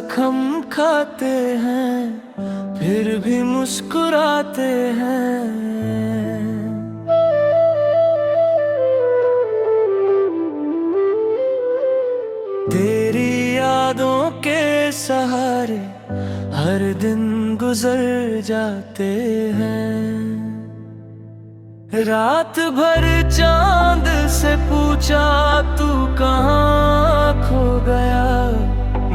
जख्म खाते हैं फिर भी मुस्कुराते हैं। तेरी यादों के सहारे हर दिन गुजर जाते हैं। रात भर चांद से पूछा तू कहाँ खो गया।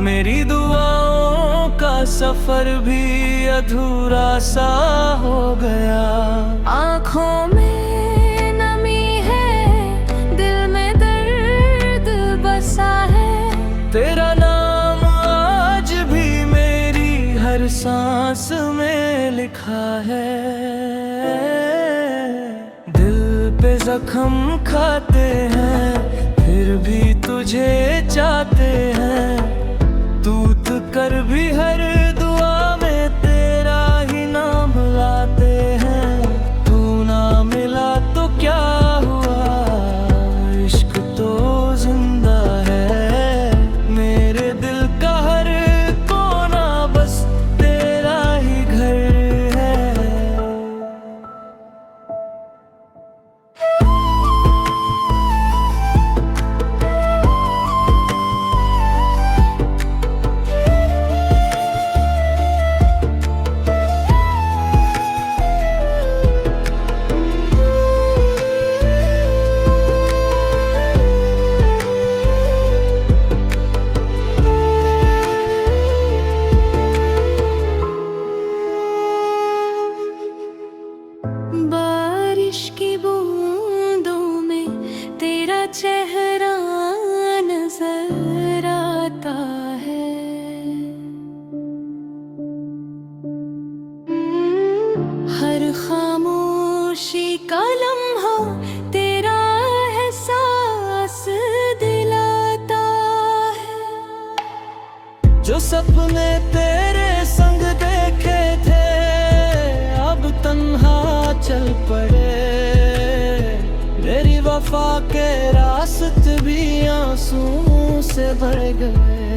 मेरी दुआओं का सफर भी अधूरा सा हो गया। आँखों में नमी है, दिल में दर्द बसा है। तेरा नाम आज भी मेरी हर सांस में लिखा है। दिल पे जख्म खाते हैं फिर भी तुझे चाहते हैं। तूत कर भी हर दुआ में तेरा ही नाम लाते हैं। तू ना मिला तो क्या हुआ, इश्क तो जिंदा है। मेरे दिल का हर कोना बस तेरा ही घर है। बारिश की बूंदों में तेरा चेहरा नजर आता है। हर खामोशी का लम्हा तेरा एहसास दिलाता है। जो सपने तेरे संग देखे थे अब तन्हा चल पड़े। मेरी वफा के रास्ते भी आंसुओं से भर गए।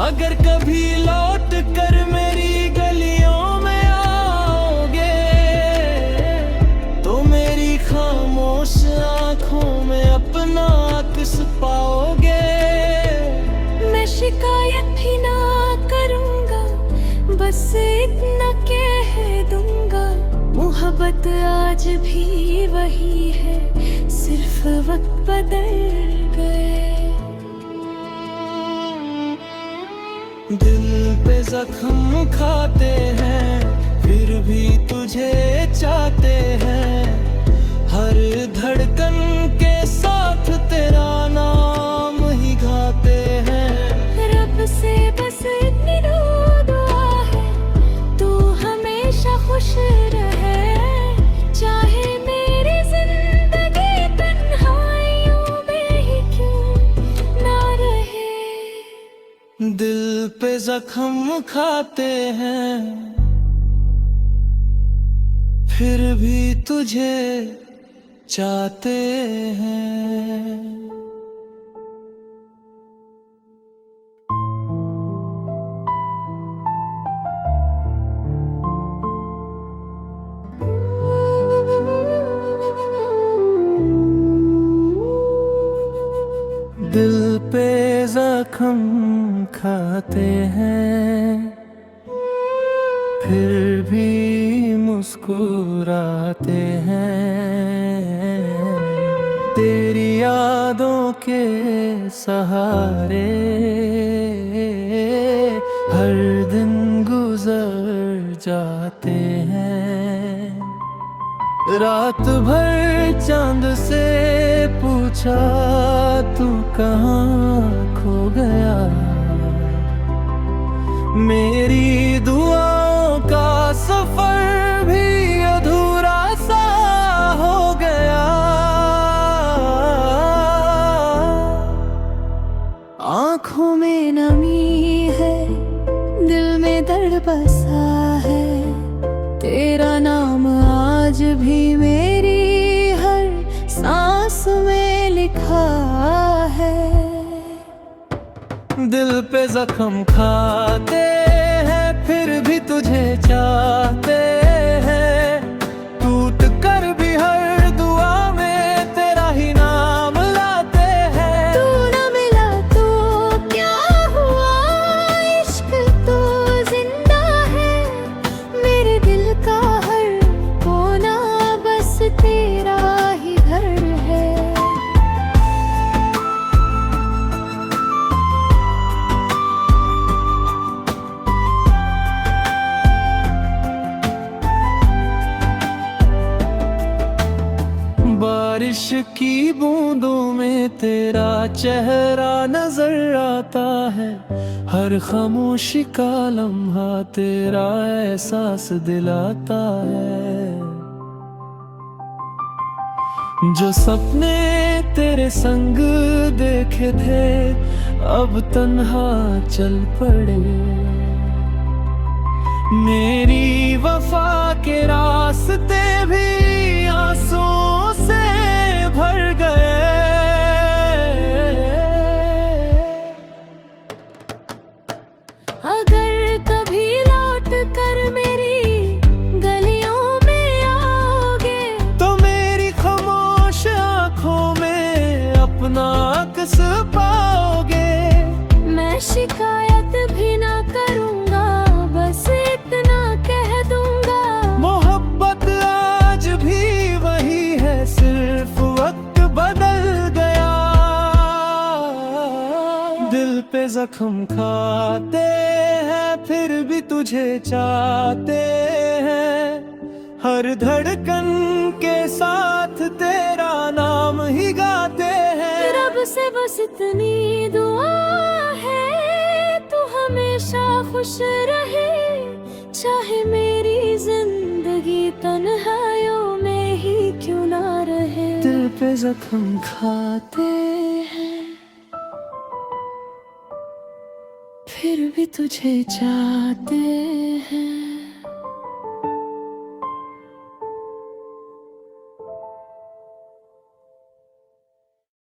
अगर कभी लौट कर मेरी गलियों में आओगे तो मेरी खामोश आंखों में अपना अक्स पाओगे। मैं शिकायत भी ना करूँगा, बस इतना कह दूंगा। मोहब्बत आज भी वही है, सिर्फ वक्त बदल गए। दिल पे जख्म खाते हैं फिर भी तुझे चाहते हैं। हर धड़कन के साथ तेरा नाम ही गाते हैं। रब से बस इतनी दुआ है, तू हमेशा खुश रहे। चाहे मेरी जिंदगी तन्हाइयों में ही क्यों ना रहे। दिल पे जख्म खाते हैं फिर भी तुझे चाहते हैं। दिल पे जख्म खाते हैं फिर भी मुस्कुराते हैं। तेरी यादों के सहारे हर दिन गुजर जाते हैं। रात भर चांद से पूछा तू कहाँ खो गया। मेरी दुआओं का सफर भी अधूरा सा हो गया। आँखों में नमी है, दिल में दर्द बसा है। तेरा नाम आज भी मेरी हर सांस में लिखा है। दिल पे जख्म खाते हैं फिर भी तुझे चाहते हैं, टूट कर भी हर दुआ में तेरा ही नाम लाते हैं। तू न मिला तो क्या हुआ, इश्क तो जिंदा है, मेरे दिल का हर कोना बस तेरा ही घर है। बारिश की बूंदों में तेरा चेहरा नजर आता है, हर खामोशी का लम्हा तेरा एहसास दिलाता है। जो सपने तेरे संग देखे थे अब तन्हा चल पड़े, मेरी वफा के रास्ते भी आंसुओं से भर गए। अगर कभी लौट कर मेरी गलियों में आओगे, तो मेरी खामोश आंखों में अपना अक्स पाओगे। मैं शिकायत भी ना करूंगा, बस इतना कह दूंगा, मोहब्बत आज भी वही है, सिर्फ वक्त बदल गया। दिल पे जख्म खाते हैं फिर भी तुझे चाहते हैं, हर धड़कन के साथ तेरा नाम ही गाते हैं। रब से बस इतनी दुआ है, तू हमेशा खुश रहे, चाहे मेरी जिंदगी तन्हाइयों में ही क्यों ना रहे। दिल पे जख्म खाते हैं फिर भी तुझे चाहते हैं।